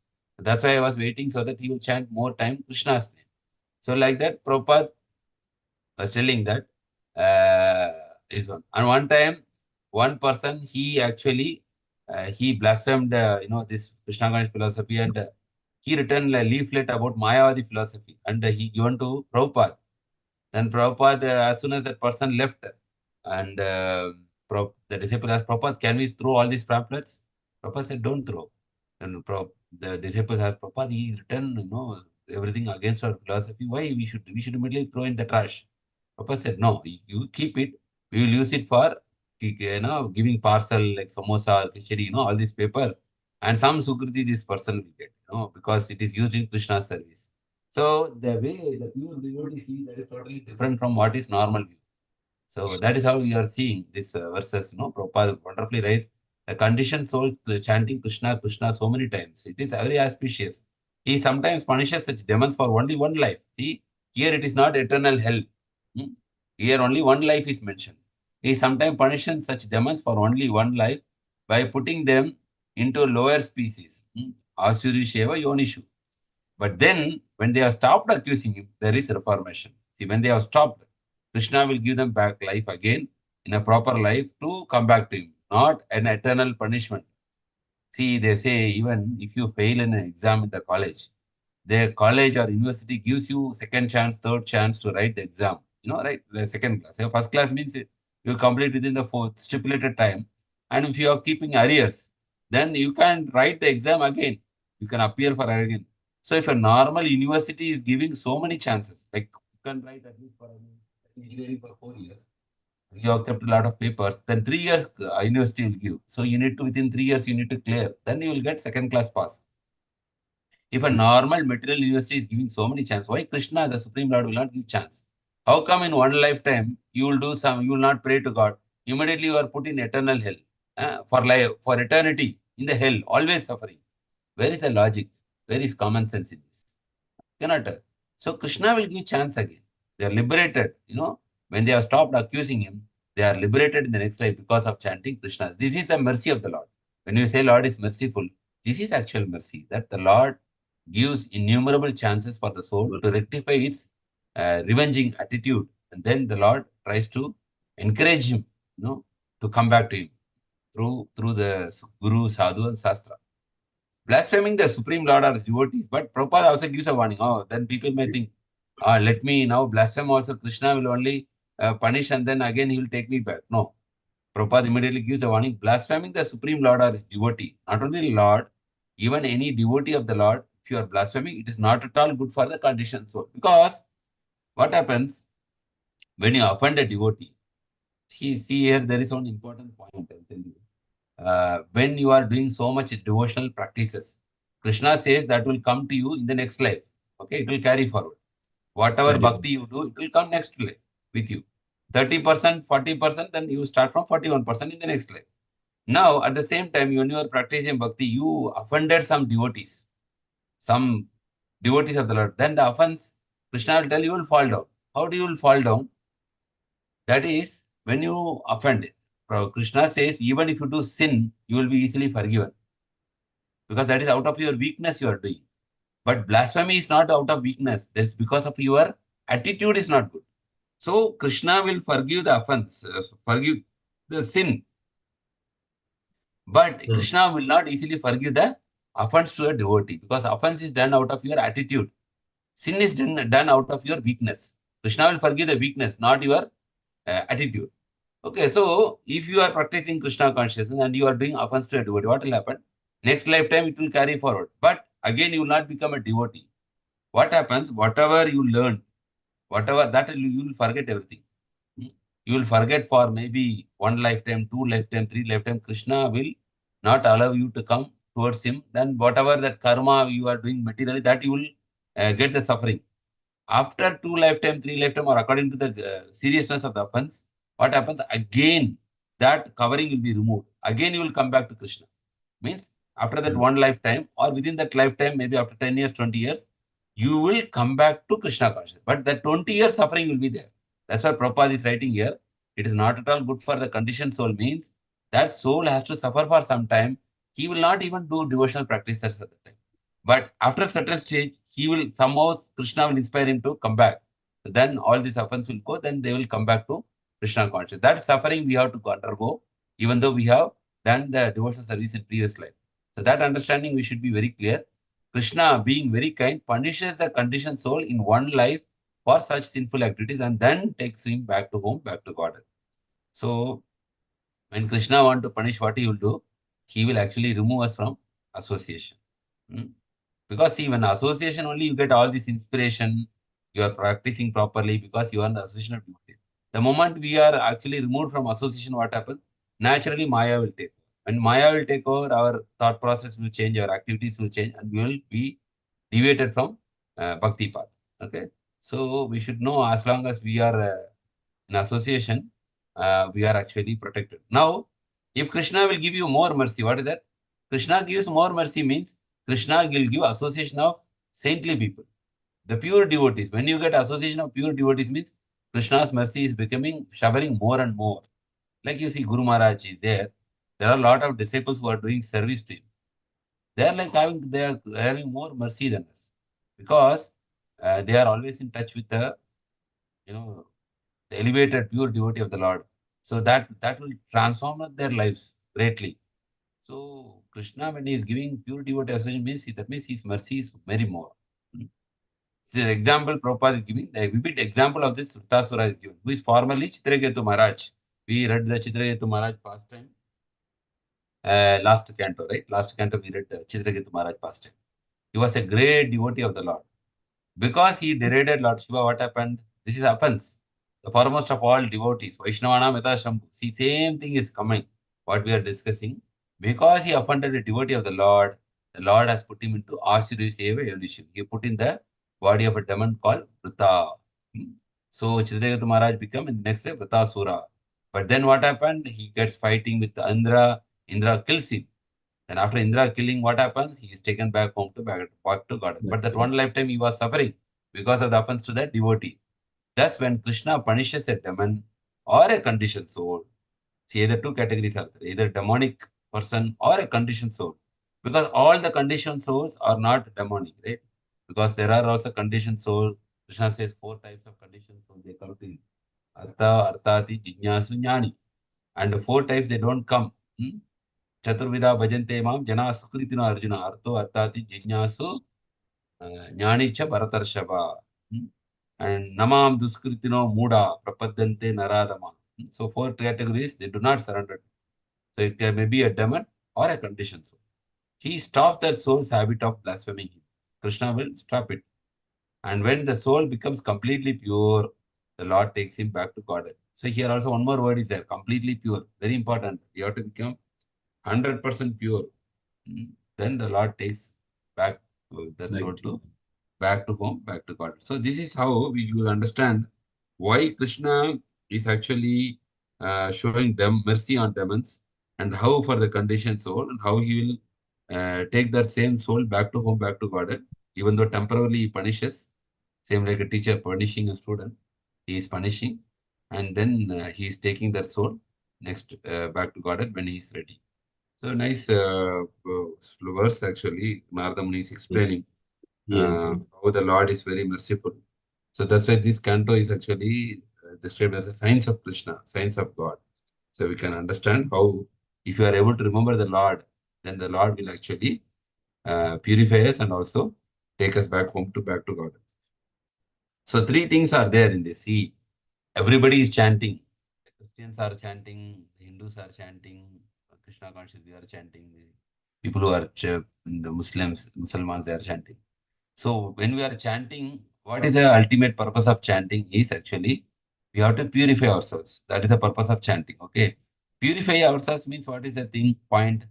That's why I was waiting so that he will chant more time Krishna's name. So like that, Prabhupada was telling that is one. And one time, one person, he actually, he blasphemed, this Krishna Ganesh philosophy, and he written a leaflet about Mayavadi philosophy, and he given to Prabhupada. Then Prabhupada, as soon as that person left, and the disciple asked Prabhupada, can we throw all these pamphlets? Prabhupada said, don't throw. Then the disciples asked Prabhupada, he's written, everything against our philosophy, why we should immediately throw in the trash? Papa said, no, you keep it. We will use it for giving parcel like samosa or kachari, all these papers. And some sukriti this person will get, because it is used in Krishna's service. So the way the pure devotee see that is totally different from what is normal view. So that is how we are seeing this verses, Prabhupada wonderfully writes, the conditioned soul chanting Krishna, Krishna so many times. It is very auspicious. He sometimes punishes such demons for only one life. See, here it is not eternal hell. Here only one life is mentioned. He sometimes punishes such demons for only one life by putting them into lower species. Asuri Sheva Yonishu. But then, when they have stopped accusing him, there is reformation. See, when they have stopped, Krishna will give them back life again in a proper life to come back to him, not an eternal punishment. See, they say even if you fail in an exam in the college, the college or university gives you second chance, third chance to write the exam. Right? The second class. So first class means you complete within the fourth stipulated time. And if you are keeping arrears, then you can write the exam again. You can appear for again. So if a normal university is giving so many chances, like you can write at least for engineering for 4 years, you have kept a lot of papers, then 3 years university will give. So you need to, within 3 years, you need to clear. Then you will get second class pass. If a normal material university is giving so many chances, why Krishna, the Supreme Lord, will not give chance? How come in one lifetime you will not pray to God? Immediately you are put in eternal hell for life, for eternity in the hell, always suffering. Where is the logic? Where is common sense in this? Cannot. So Krishna will give chance again. They are liberated. When they have stopped accusing him, they are liberated in the next life because of chanting Krishna. This is the mercy of the Lord. When you say Lord is merciful, this is actual mercy, that the Lord gives innumerable chances for the soul to rectify its revenging attitude. And then the Lord tries to encourage him, to come back to him through the Guru, Sadhu, and Shastra. Blaspheming the Supreme Lord or his devotees. But Prabhupada also gives a warning. Then people may think, let me now blaspheme also. Krishna will only punish and then again he will take me back. No. Prabhupada immediately gives a warning. Blaspheming the Supreme Lord or his devotee. Not only Lord, even any devotee of the Lord, if you are blaspheming, it is not at all good for the conditioned soul. Because what happens when you offend a devotee? See here, there is one important point I'll tell you. When you are doing so much devotional practices, Krishna says that will come to you in the next life. Okay, it will carry forward. Whatever bhakti you do, it will come next life with you. 30%, 40%, then you start from 41% in the next life. Now, at the same time, when you are practicing bhakti, you offended some devotees of the Lord. Then the offense, Krishna will tell you will fall down. How do you will fall down? That is, when you offend, Krishna says, even if you do sin, you will be easily forgiven. Because that is out of your weakness you are doing. But blasphemy is not out of weakness. That's because of your attitude is not good. So Krishna will forgive the offense, forgive the sin. But Krishna will not easily forgive the offense to a devotee, because offense is done out of your attitude. Sin is done out of your weakness. Krishna will forgive the weakness, not your attitude. Okay, so if you are practicing Krishna consciousness and you are doing offense to a devotee, what will happen? Next lifetime it will carry forward. But again, you will not become a devotee. What happens? Whatever you learn, whatever that you will forget everything. You will forget for maybe 1 lifetime, 2 lifetime, 3 lifetime. Krishna will not allow you to come towards him. Then whatever that karma you are doing materially, that you will get the suffering. After 2 lifetime, 3 lifetime, or according to the seriousness of the offense, what happens? Again, that covering will be removed. Again, you will come back to Krishna. Means after that 1 lifetime, or within that lifetime, maybe after 10 years, 20 years, you will come back to Krishna consciousness. But that 20 years suffering will be there. That's why Prabhupada is writing here. It is not at all good for the conditioned soul. Means that soul has to suffer for some time. He will not even do devotional practices at the time. But after a certain stage, he will somehow, Krishna will inspire him to come back. Then all these offense will go, then they will come back to Krishna consciousness. That suffering we have to undergo, even though we have done the devotional service in previous life. So that understanding we should be very clear. Krishna, being very kind, punishes the conditioned soul in one life for such sinful activities and then takes him back to home, back to God. So when Krishna wants to punish, what he will do? He will actually remove us from association. Because see, when association only you get all this inspiration, you are practicing properly because you are in the association of devotee. The moment we are actually removed from association, what happens? Naturally, Maya will take over. When Maya will take over, our thought process will change, our activities will change, and we will be deviated from Bhakti path. Okay. So we should know as long as we are in association, we are actually protected. Now, if Krishna will give you more mercy, what is that? Krishna gives more mercy means Krishna will give association of saintly people, the pure devotees. When you get association of pure devotees means Krishna's mercy is becoming showering more and more. Like you see, Guru Maharaj is there. There are a lot of disciples who are doing service to him. They are like having more mercy than us because they are always in touch with the the elevated pure devotee of the Lord. So that will transform their lives greatly. So Krishna, when he is giving pure devotee association, that means his mercy is very more. So the example Prabhupada is giving, the vivid example of this Vrittasura is given, who is formerly Chitraketu Maharaj. We read the Chitraketu Maharaj past time. Last canto, right? Last canto we read Chitraketu Maharaj past time. He was a great devotee of the Lord. Because he derided Lord Shiva, what happened? This is offense. The foremost of all devotees, Vaishnavana Meta Shambhu. See, same thing is coming, what we are discussing. Because he offended the devotee of the Lord has put him into Asuri Seva Yonishu. He put in the body of a demon called Vrita. So Chitraketu Maharaj became in the next day Vritasura. But then what happened? He gets fighting with Indra. Indra kills him. Then after Indra killing, what happens? He is taken back home to back to God. But that one lifetime he was suffering because of the offense to that devotee. Thus, when Krishna punishes a demon or a conditioned soul, see, either two categories are there, either demonic person or a conditioned soul. Because all the conditioned souls are not demonic, right? Because there are also conditioned souls. Krishna says 4 types of conditioned souls. They come to him. Artha, Arthati, Jnyasu, Jnani. And 4 types they don't come. Chaturvida bhajante mam jana sukritina arjuna artho arthati jijnasu jnanicha bharatarshava. And namam duskritino muda prapadyante naradama. So 4 categories, they do not surrender. So it may be a demon or a conditioned soul. He stops that soul's habit of blaspheming him. Krishna will stop it. And when the soul becomes completely pure, the Lord takes him back to Godhead. So here also one more word is there, completely pure. Very important. You have to become 100% pure. Then the Lord takes back that soul to back to home, back to God. So this is how we will understand why Krishna is actually showing them mercy on demons, and how for the conditioned soul, and how he will take that same soul back to home, back to God. Even though temporarily he punishes, same like a teacher punishing a student, he is punishing, and then he is taking that soul next back to God when he is ready. So nice verse actually. NāRADA Muni is explaining how the Lord is very merciful. So that's why this canto is actually described as a science of Krishna, science of God. So we can understand how, if you are able to remember the Lord, then the Lord will actually purify us and also take us back home to back to God. So 3 things are there in this. See, everybody is chanting. The Christians are chanting, the Hindus are chanting, Krishna conscious, we are chanting. The people who are the Muslims, they are chanting. So when we are chanting, what is the ultimate purpose of chanting is actually we have to purify ourselves. That is the purpose of chanting. Okay. Purify ourselves means what is the thing? Point.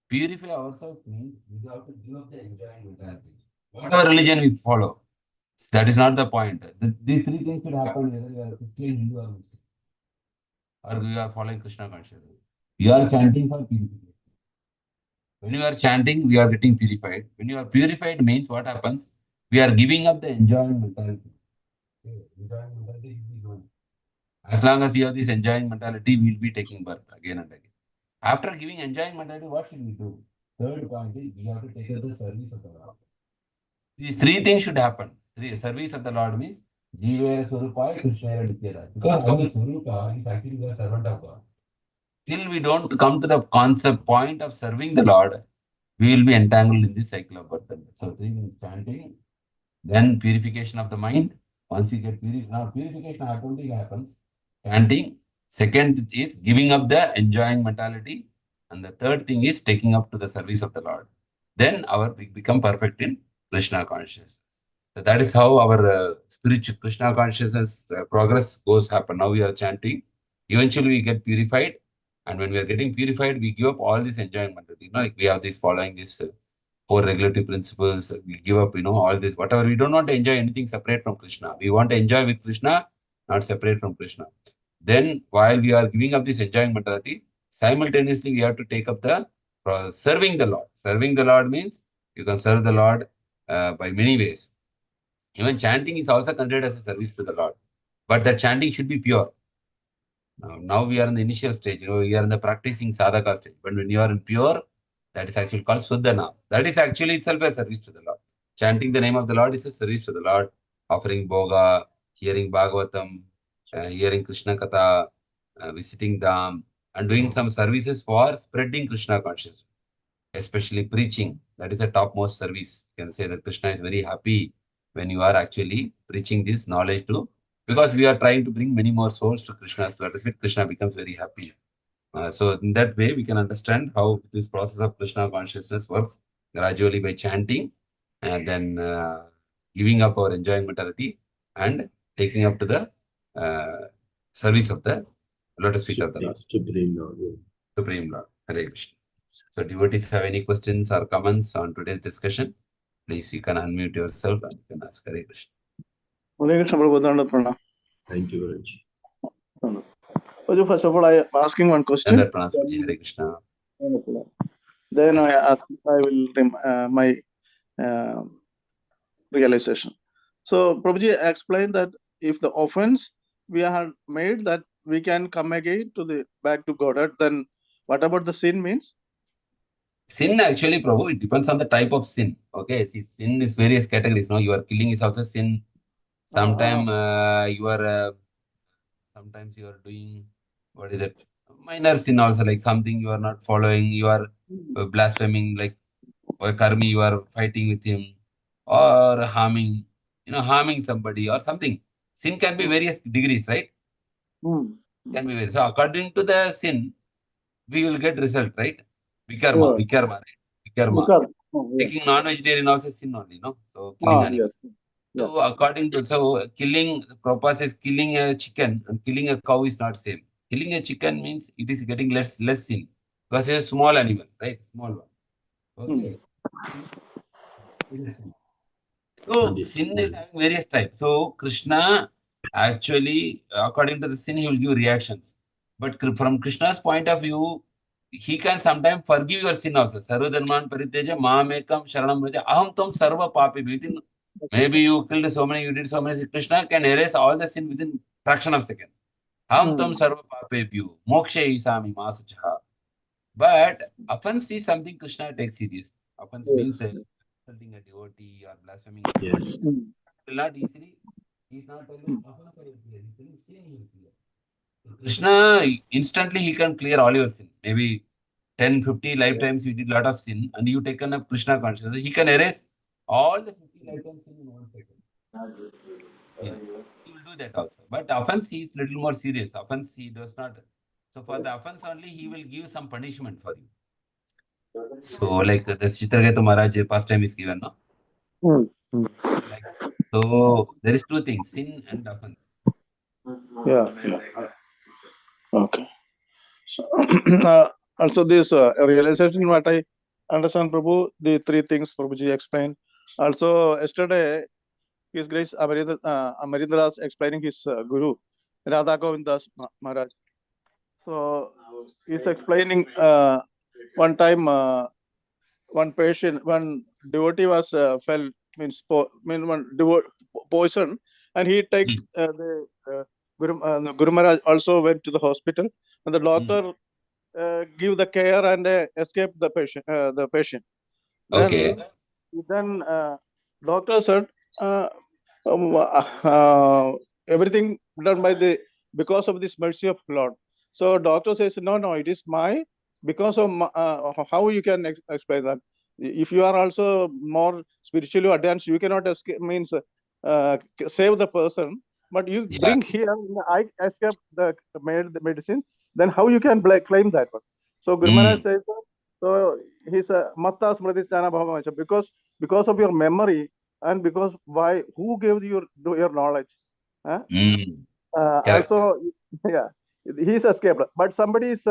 Purify ourselves means we have to give up the enjoying mentality. Whatever religion we follow, that is not the point. These 3 things should happen whether you are Christian, Hindu, or Muslim, or we are following Krishna consciousness. We are chanting for purification. When you are chanting, we are getting purified. When you are purified means what happens? We are giving up the enjoying mentality. As long as we have this enjoying mentality, we will be taking birth again and again. After giving enjoying mentality, what should we do? Third point is we have to take up the service of the Lord. These 3 things should happen. Service of the Lord means Jivera Swarupa, Krishna Dikera. Because our Swarupa is actually the servant of God. Till we don't come to the concept point of serving the Lord, we will be entangled in this cycle of birth and death. So 3 things: chanting, then purification of the mind. Once we get now purification automatically happens. Chanting. Second is giving up the enjoying mentality. And the third thing is taking up to the service of the Lord. Then we become perfect in Krishna consciousness. So that is how our spiritual Krishna consciousness progress goes happen. Now we are chanting. Eventually we get purified. And when we are getting purified, we give up all this enjoyment. Like we have this following this 4 regulatory principles. We give up, all this, whatever. We don't want to enjoy anything separate from Krishna. We want to enjoy with Krishna, not separate from Krishna. Then while we are giving up this enjoying mentality, simultaneously we have to take up the serving the Lord. Serving the Lord means you can serve the Lord by many ways. Even chanting is also considered as a service to the Lord. But that chanting should be pure. Now we are in the initial stage, we are in the practicing sadhaka stage. But when you are in pure, that is actually called Suddhana. That is actually itself a service to the Lord. Chanting the name of the Lord is a service to the Lord. Offering Bhoga, hearing Bhagavatam, hearing Krishna Katha, visiting Dham, and doing some services for spreading Krishna consciousness, especially preaching. That is the topmost service. You can say that Krishna is very happy when you are actually preaching this knowledge to, because we are trying to bring many more souls to Krishna. So that is why Krishna becomes very happy. So in that way, we can understand how this process of Krishna consciousness works gradually by chanting and then giving up our enjoying mentality and taking up to the service of the lotus feet of the Lord. Supreme Lord. Supreme Lord. Hare Krishna. So devotees have any questions or comments on today's discussion? Please, you can unmute yourself and you can ask. Hare Krishna. Thank you very much. First of all, I am asking one question. Hare Krishna. Then I will my realization. So Prabhuji explained that if the offense we had made, that we can come again to back to Godhead, then what about the sin means? Sin actually, Prabhu, it depends on the type of sin. Okay, see, sin is various categories. No, you are killing is also sin. Sometimes sometimes you are doing, what is it? Minor sin also, like something you are not following, you are blaspheming, like or karmi, you are fighting with him, or harming, harming somebody or something. Sin can be various degrees, right? Can be various. So according to the sin, we will get result, right? Vikarma, right? Taking non-vegetarian also sin only, no? So killing animal. So according to, killing, Prabhupada says killing a chicken and killing a cow is not same. Killing a chicken means it is getting less sin because it's a small animal, right? Small one. Okay. So sin is having various types. So Krishna actually, according to the sin, he will give reactions. But from Krishna's point of view, he can sometimes forgive your sin also. Sarva dharman pariteja mamekam sharanam vraja aham tam sarva papi. Within, maybe you killed so many, you did so many. Krishna can erase all the sin within fraction of a second. Aham tam sarva papebhyu mokshe isami masuchaha. But offense is something Krishna takes serious. Offense means insulting a devotee or blaspheming a devotee. Yes. Will not easily, he is not telling offense or clear. He is telling sin he will clear. Krishna, instantly he can clear all your sin. Maybe 10, 50 lifetimes you did a lot of sin and you taken up Krishna consciousness. He can erase all the 50 lifetimes sin in 1 second. Yeah. He will do that also. But offense he is little more serious. Offense he does not. So for the offense only, he will give some punishment for you. So like the Chitraketu Maharaj past time is given, no? Like, so there is two things, sin and offense. Okay. Also this realization, what I understand, Prabhu, the 3 things Prabhuji explained. Also yesterday, His Grace Amarindaras explaining his Guru, Radha Govindas Maharaj. So he's explaining one time one devotee was fell, poison, and he take the Guru Maharaj also went to the hospital, and the doctor give the care and escape the patient. Okay. Then doctor said everything done by because of this mercy of Lord. So doctor says no, it is because of how you can explain that. If you are also more spiritually advanced, you cannot escape, means save the person, but you bring here, I escape the medicine, then how you can claim that one? So Guru Maharaj says, so he's a Matta Smriti Stana Bhava, because because of your memory and because who gave you your knowledge. Huh? Correct. Also, yeah, he's escaped, but somebody is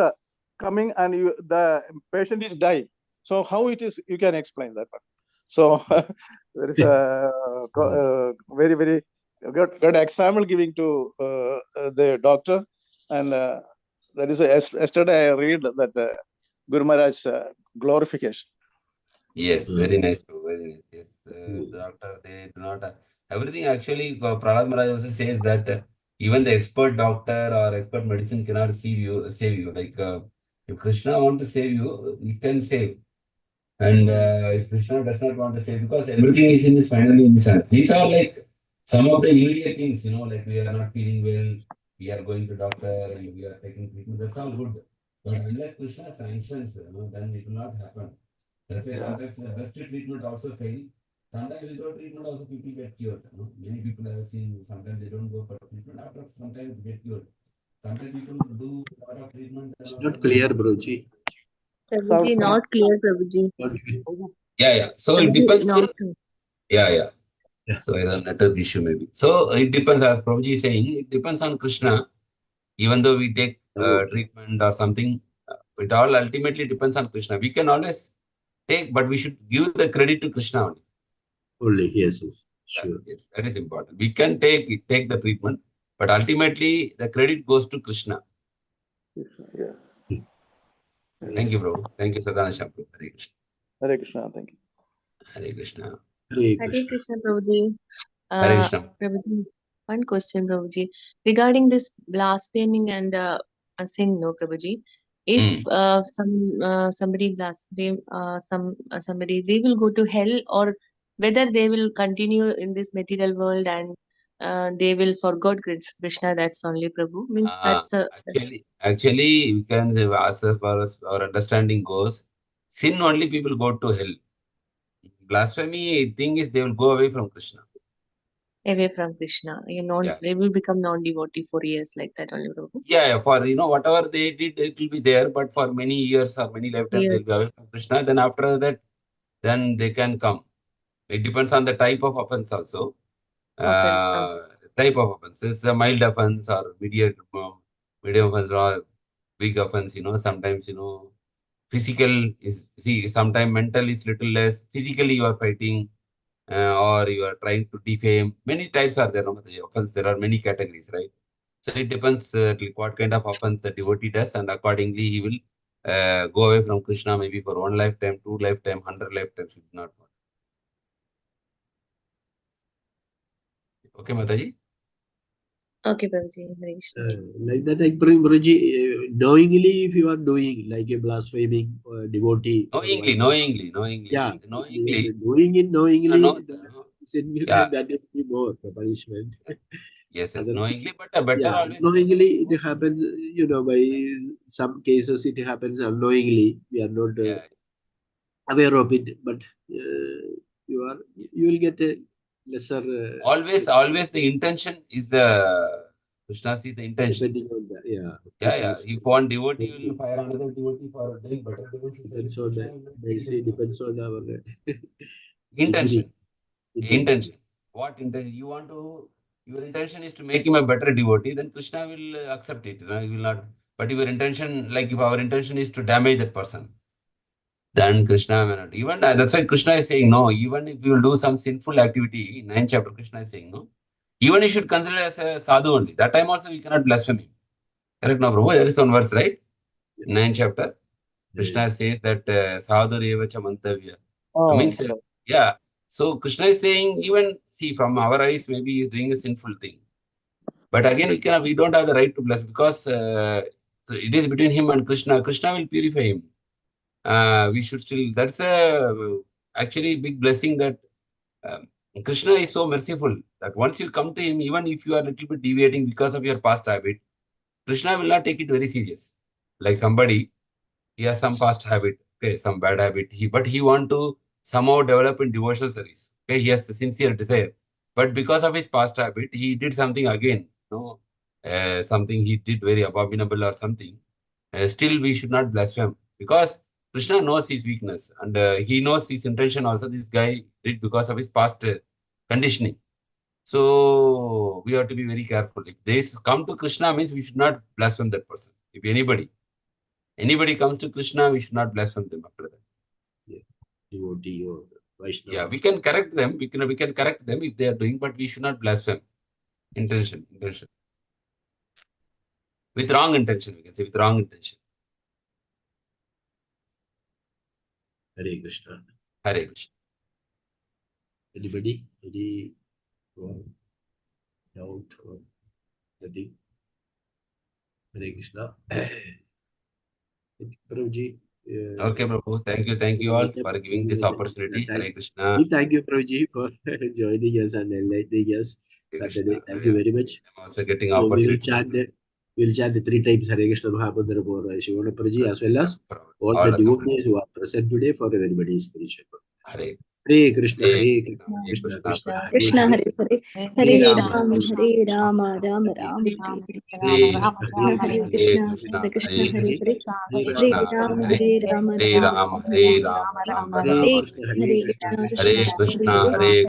coming and the patient is dying. So how it is, you can explain that one. So there is a very, very good example giving to the doctor. And that is yesterday I read that Guru Maharaj's glorification. Yes, very nice, bro. Very nice. Yes, doctor, they do not. Everything actually, Prahlad Maharaj also says that even the expert doctor or expert medicine cannot save you. Save you. Like if Krishna want to save you, he can save. And if Krishna does not want to save, because everything is in this finally in his hand. These are like some of the immediate things, like we are not feeling well, we are going to doctor and we are taking treatment. That's all good. But unless Krishna sanctions, then it will not happen. That's why sometimes the best treatment also fail. Sometimes without treatment also people get cured. Many people I have seen, sometimes they don't go for treatment, after sometimes they get cured. Sometimes people do a lot of treatment. It's not clear, Broji. Prabhuji, not clear, Prabhuji. Yeah. So it Prabhuji, depends. not Yeah. Yeah. So it's a network issue maybe. So it depends, as Prabhuji is saying, it depends on Krishna. Even though we take treatment or something, it all ultimately depends on Krishna. We can always take, but we should give the credit to Krishna only. Only, yes, sure. Yes, that is important. We can take the treatment, but ultimately the credit goes to Krishna. Yeah. Thank you, bro. Thank you, Sadhana Shampoo. Hare Krishna. Hare Krishna. Thank you. Hare Krishna. Hare Krishna, Prabhuji. Hare Krishna. Prabhuji, one question, Prabhuji. Regarding this blaspheming and sin, no, Prabhuji. If somebody blaspheme, somebody, they will go to hell, or whether they will continue in this material world and they will forget Krishna, that's only Prabhu. Means that's Actually, we can say, as far as our understanding goes, sin only people go to hell. Blasphemy thing is they will go away from Krishna. away from Krishna. They will become non-devotee for years like that only, Prabhu. Yeah, for whatever they did, it will be there, but for many years or many lifetimes, they'll be away from Krishna. Then after that, then they can come. It depends on the type of offense also. Type of offense. It's a mild offense or medium offense or big offense, sometimes, physical is, sometimes mental is little less, physically you are fighting or you are trying to defame. Many types are there, the offense, there are many categories, right? So it depends like what kind of offense the devotee does, and accordingly he will go away from Krishna maybe for 1 lifetime, 2 lifetime, 100 lifetimes, if not more. Okay, Mataji? Okay, Prabhuji. Like that, like Broji, knowingly, if you are doing like a blaspheming devotee. Knowingly. Yeah. Knowingly. Knowingly, that will be more the punishment. Yes, knowingly, but better always. Knowingly, it happens, by some cases it happens unknowingly. We are not aware of it, but you will get a lesser. Always the intention is the Krishna sees the intention. Depending on that, yeah. If one devotee will fire another devotee for doing better devotion, depends on that. Depends on our intention. What intention you want to? Your intention is to make him a better devotee, then Krishna will accept it. He will not. But if your intention, like if our intention is to damage that person, then Krishna may not. Even that's why Krishna is saying no. Even if you will do some sinful activity, in 9th chapter, Krishna is saying no. Even you should consider as a sadhu only. That time also we cannot blaspheme him. Correct, no, Prabhu? There is one verse, right? 9th chapter, Krishna says that sadhu revacha mantavya. Means, So Krishna is saying, even see from our eyes, maybe he is doing a sinful thing. But again, we don't have the right to bless because it is between him and Krishna. Krishna will purify him. We should still. That's a actually big blessing that Krishna is so merciful that once you come to him, even if you are a little bit deviating because of your past habit, Krishna will not take it very serious. Like somebody, he has some past habit, okay, some bad habit, but he want to somehow develop in devotional service. Okay, he has a sincere desire. But because of his past habit, he did something again, something he did very abominable or something. Still, we should not blaspheme because Krishna knows his weakness, and he knows his intention also. This guy did because of his past conditioning. So we have to be very careful. If they come to Krishna, means we should not blaspheme that person. If anybody comes to Krishna, we should not blaspheme them after that. Devotee or Vaishnava. Yeah, we can correct them. We can correct them if they are doing, but we should not blaspheme. Intention. With wrong intention, we can say with wrong intention. Hare Krishna. Hare Krishna. Anybody? Any doubt or nothing? Hare Krishna. Prabhuji. Okay, Prabhu. Thank you all for giving this opportunity. Hare Krishna. Thank you, Prabhuji, for joining us and enlightening us Saturday. Thank you very much. I'm also getting So opportunity. we'll chant 3 times Hare Krishna Mahamantra for Shivana Prabhuji as well as all the All devotees who are present today for everybody's spiritual purpose. Hare Hare Krishna, Hare Hare Krishna, Krishna, Krishna Hare Krishna Hare, Hare Hare Rama Rama, Hare Rama Rama Rama Rama, Hare Hare Hare Krishna, Krishna Hare Krishna Krishna, Hare Hare Hare Hare Rama, Rama Hare Hare Rama Hare Rama Rama, Hare Hare Rama, Rama Hare Rama, Krishna, Hare Krishna, Krishna Hare Krishna Krishna, Hare Hare